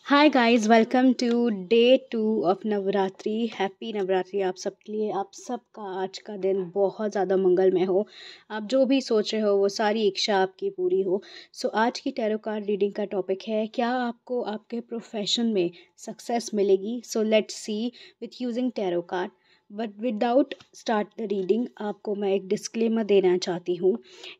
Hi guys, welcome to day 2 of Navratri. Happy Navratri आप सबके लिए। आप सबका आज का दिन बहुत ज़्यादा मंगलमय हो। आप जो भी सोच रहे हो वो सारी इच्छा आपकी पूरी हो। सो आज की टैरो कार्ड रीडिंग का टॉपिक है, क्या आपको आपके प्रोफेशन में सक्सेस मिलेगी। So let's see with using tarot card. But without start the reading आपको मैं एक डिस्क्लेमर देना चाहती हूँ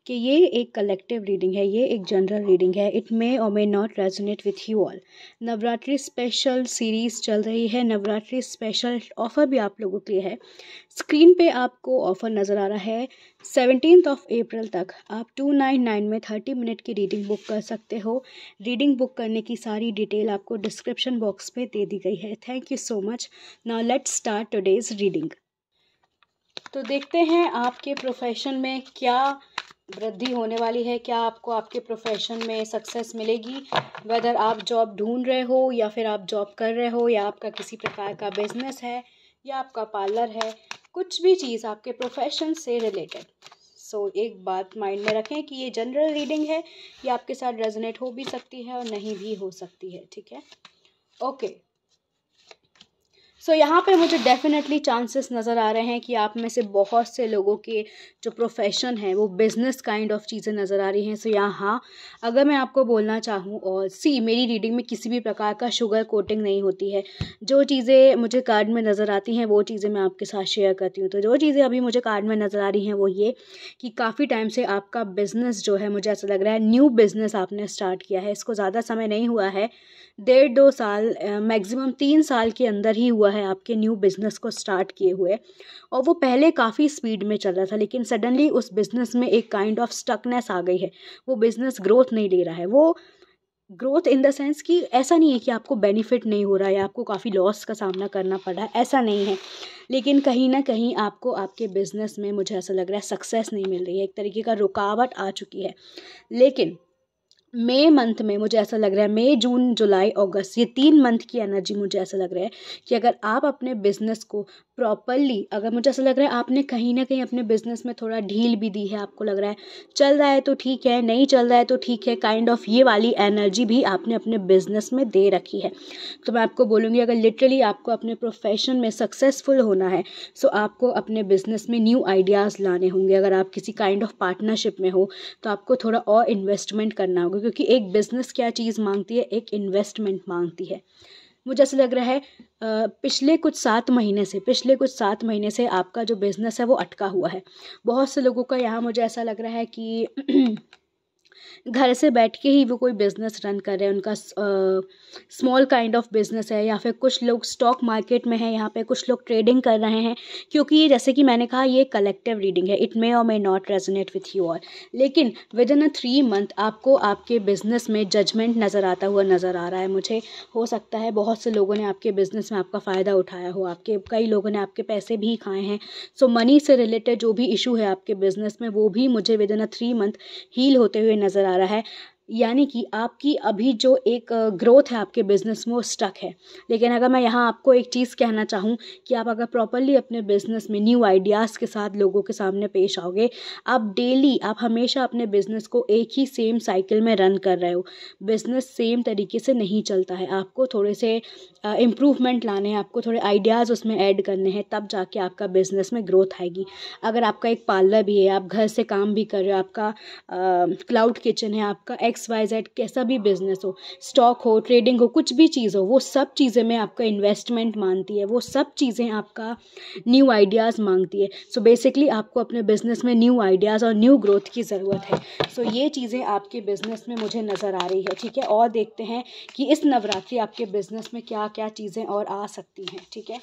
कि ये एक कलेक्टिव रीडिंग है, ये एक जनरल रीडिंग है। इट मे और may not resonate with you all. Navratri special series चल रही है। नवरात्रि स्पेशल ऑफ़र भी आप लोगों के लिए है। स्क्रीन पे आपको ऑफ़र नज़र आ रहा है। 17 अप्रैल तक आप 299 में 30 मिनट की रीडिंग बुक कर सकते हो। रीडिंग बुक करने की सारी डिटेल आपको डिस्क्रिप्शन बॉक्स पे दे दी गई है। Thank you so much. Now let's start today's reading. तो देखते हैं आपके प्रोफेशन में क्या वृद्धि होने वाली है, क्या आपको आपके प्रोफेशन में सक्सेस मिलेगी। वेदर आप जॉब ढूंढ रहे हो या फिर आप जॉब कर रहे हो, या आपका किसी प्रकार का बिजनेस है, या आपका पार्लर है, कुछ भी चीज़ आपके प्रोफेशन से रिलेटेड। सो एक बात माइंड में रखें कि ये जनरल रीडिंग है, ये आपके साथ रेजोनेट हो भी सकती है और नहीं भी हो सकती है। ठीक है, ओके। सो यहाँ पे मुझे डेफिनेटली चांसेस नज़र आ रहे हैं कि आप में से बहुत से लोगों के जो प्रोफेशन है वो बिज़नेस काइंड ऑफ चीज़ें नज़र आ रही हैं। सो यहाँ अगर मैं आपको बोलना चाहूँ, और मेरी रीडिंग में किसी भी प्रकार का शुगर कोटिंग नहीं होती है। जो चीज़ें मुझे कार्ड में नज़र आती हैं वो चीज़ें मैं आपके साथ शेयर करती हूँ। तो जो चीज़ें अभी मुझे कार्ड में नज़र आ रही हैं वो ये कि काफ़ी टाइम से आपका बिज़नेस जो है, मुझे ऐसा लग रहा है न्यू बिज़नेस आपने स्टार्ट किया है। इसको ज़्यादा समय नहीं हुआ है, 1.5-2 साल, मैक्सिमम 3 साल के अंदर ही हुआ है आपके न्यू बिज़नेस को स्टार्ट किए हुए। और वो पहले काफ़ी स्पीड में चल रहा था, लेकिन सडनली उस बिज़नेस में एक काइंड ऑफ स्टकनेस आ गई है। वो बिज़नेस ग्रोथ नहीं ले रहा है। वो ग्रोथ इन द सेंस कि ऐसा नहीं है कि आपको बेनिफिट नहीं हो रहा है या आपको काफ़ी लॉस का सामना करना पड़ रहा है, ऐसा नहीं है। लेकिन कहीं ना कहीं आपको आपके बिज़नेस में, मुझे ऐसा लग रहा है, सक्सेस नहीं मिल रही है। एक तरीके का रुकावट आ चुकी है। लेकिन मई मंथ में मुझे ऐसा लग रहा है, मई जून जुलाई अगस्त, ये 3 मंथ की एनर्जी मुझे ऐसा लग रहा है कि अगर आप अपने बिज़नेस को प्रॉपरली, अगर मुझे ऐसा लग रहा है आपने कहीं ना कहीं अपने बिज़नेस में थोड़ा ढील भी दी है, आपको लग रहा है चल रहा है तो ठीक है, नहीं चल रहा है तो ठीक है, काइंड ऑफ ये वाली एनर्जी भी आपने अपने बिज़नेस में दे रखी है। तो मैं आपको बोलूँगी, अगर लिटरली आपको अपने प्रोफेशन में सक्सेसफुल होना है, सो आपको अपने बिज़नेस में न्यू आइडियाज़ लाने होंगे। अगर आप किसी काइंड ऑफ पार्टनरशिप में हो तो आपको थोड़ा और इन्वेस्टमेंट करना होगा, क्योंकि एक बिज़नेस क्या चीज़ मांगती है, एक इन्वेस्टमेंट मांगती है। मुझे ऐसा लग रहा है पिछले कुछ 7 महीने से आपका जो बिज़नेस है वो अटका हुआ है। बहुत से लोगों का यहाँ मुझे ऐसा लग रहा है कि घर से बैठ के ही वो कोई बिज़नेस रन कर रहे हैं। उनका स्मॉल काइंड ऑफ बिज़नेस है, या फिर कुछ लोग स्टॉक मार्केट में हैं, यहाँ पे कुछ लोग ट्रेडिंग कर रहे हैं। क्योंकि ये, जैसे कि मैंने कहा, ये कलेक्टिव रीडिंग है। इट मे और may not resonate with you all, लेकिन विद इन 3 मंथ आपको आपके बिज़नेस में जजमेंट नज़र आता हुआ नज़र आ रहा है मुझे। हो सकता है बहुत से लोगों ने आपके बिज़नेस में आपका फ़ायदा उठाया हो, आपके कई लोगों ने आपके पैसे भी खाए हैं। सो मनी से रिलेटेड जो भी इशू है आपके बिज़नेस में, वो भी मुझे विद इन 3 मंथ हील होते हुए नज़र आ रहा है। यानी कि आपकी अभी जो एक ग्रोथ है आपके बिज़नेस में वो स्टक है। लेकिन अगर मैं यहाँ आपको एक चीज़ कहना चाहूँ कि आप अगर प्रॉपरली अपने बिज़नेस में न्यू आइडियाज़ के साथ लोगों के सामने पेश आओगे, आप हमेशा अपने बिज़नेस को एक ही सेम साइकिल में रन कर रहे हो। बिज़नेस सेम तरीके से नहीं चलता है। आपको थोड़े से इम्प्रूवमेंट लाने हैं, आपको थोड़े आइडियाज़ उसमें ऐड करने हैं, तब जाके आपका बिज़नेस में ग्रोथ आएगी। अगर आपका एक पार्लर भी है, आप घर से काम भी कर रहे हो, आपका क्लाउड किचन है, आपका XYZ कैसा भी बिजनेस हो, स्टॉक हो, ट्रेडिंग हो, कुछ भी चीज़ हो, वो सब चीज़ें में आपका इन्वेस्टमेंट मांगती है। वो सब चीज़ें आपका न्यू आइडियाज़ मांगती है। सो बेसिकली आपको अपने बिजनेस में न्यू आइडियाज़ और न्यू ग्रोथ की ज़रूरत है। सो ये चीज़ें आपके बिजनेस में मुझे नज़र आ रही है। ठीक है, और देखते हैं कि इस नवरात्रि आपके बिजनेस में क्या क्या चीज़ें और आ सकती हैं। ठीक है,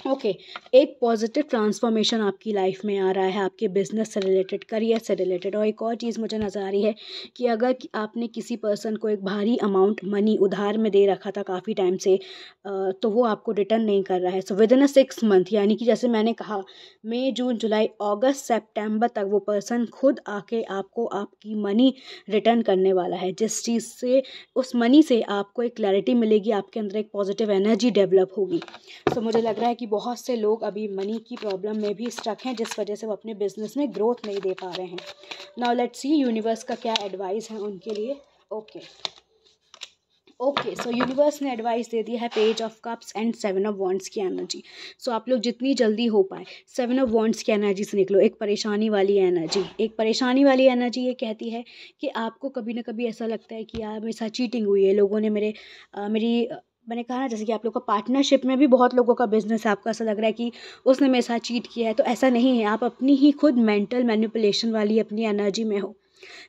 ओके। एक पॉजिटिव ट्रांसफॉर्मेशन आपकी लाइफ में आ रहा है, आपके बिजनेस से रिलेटेड, करियर से रिलेटेड। और एक और चीज़ मुझे नज़र आ रही है कि अगर आपने किसी पर्सन को एक भारी अमाउंट मनी उधार में दे रखा था काफ़ी टाइम से, तो वो आपको रिटर्न नहीं कर रहा है। सो विद इन 6 मंथ, यानी कि जैसे मैंने कहा, मई जून जुलाई अगस्त सितंबर तक वो पर्सन खुद आके आपको आपकी मनी रिटर्न करने वाला है। जिस चीज़ से, उस मनी से आपको एक क्लैरिटी मिलेगी, आपके अंदर एक पॉजिटिव एनर्जी डेवलप होगी। तो मुझे लग रहा है कि बहुत से लोग अभी मनी की प्रॉब्लम में भी स्टक हैं, जिस वजह से वो अपने बिजनेस में ग्रोथ नहीं दे पा रहे हैं। नाउ लेट्स सी यूनिवर्स का क्या एडवाइस है उनके लिए। ओके, ओके, सो यूनिवर्स ने एडवाइस दे दिया है page of cups and 7 of wands की एनर्जी। सो आप लोग जितनी जल्दी हो पाए 7 ऑफ वॉन्ड्स की एनर्जी से निकलो। एक परेशानी वाली एनर्जी ये कहती है कि आपको कभी ना कभी ऐसा लगता है कि यार मेरे साथ चीटिंग हुई है, लोगों ने मैंने कहा ना, जैसे कि आप लोग का पार्टनरशिप में भी बहुत लोगों का बिजनेस है, आपको ऐसा लग रहा है कि उसने मेरे साथ चीट किया है। तो ऐसा नहीं है, आप अपनी ही खुद मेंटल मैनिपुलेशन वाली अपनी एनर्जी में हो।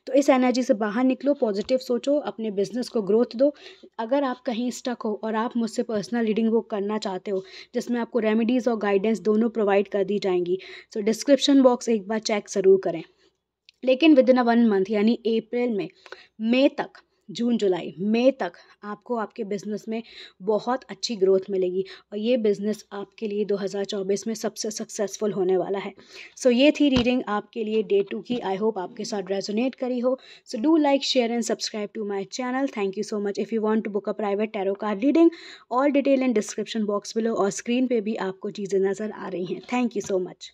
तो इस एनर्जी से बाहर निकलो, पॉजिटिव सोचो, अपने बिजनेस को ग्रोथ दो। अगर आप कहीं स्टक हो और आप मुझसे पर्सनल रीडिंग बुक करना चाहते हो जिसमें आपको रेमेडीज़ और गाइडेंस दोनों प्रोवाइड कर दी जाएंगी, तो डिस्क्रिप्शन बॉक्स एक बार चेक ज़रूर करें। लेकिन विद इन 1 मंथ यानी अप्रैल में मई तक, जून जुलाई मई तक आपको आपके बिज़नेस में बहुत अच्छी ग्रोथ मिलेगी और ये बिज़नेस आपके लिए 2024 में सबसे सक्सेसफुल होने वाला है। सो ये थी रीडिंग आपके लिए डे 2 की। आई होप आपके साथ रेजोनेट करी हो। So do like, share and subscribe to my channel. Thank you so much. If you want to book a private tarot card reading, all detail in description box below और screen पे भी आपको चीज़ें नज़र आ रही हैं। Thank you so much.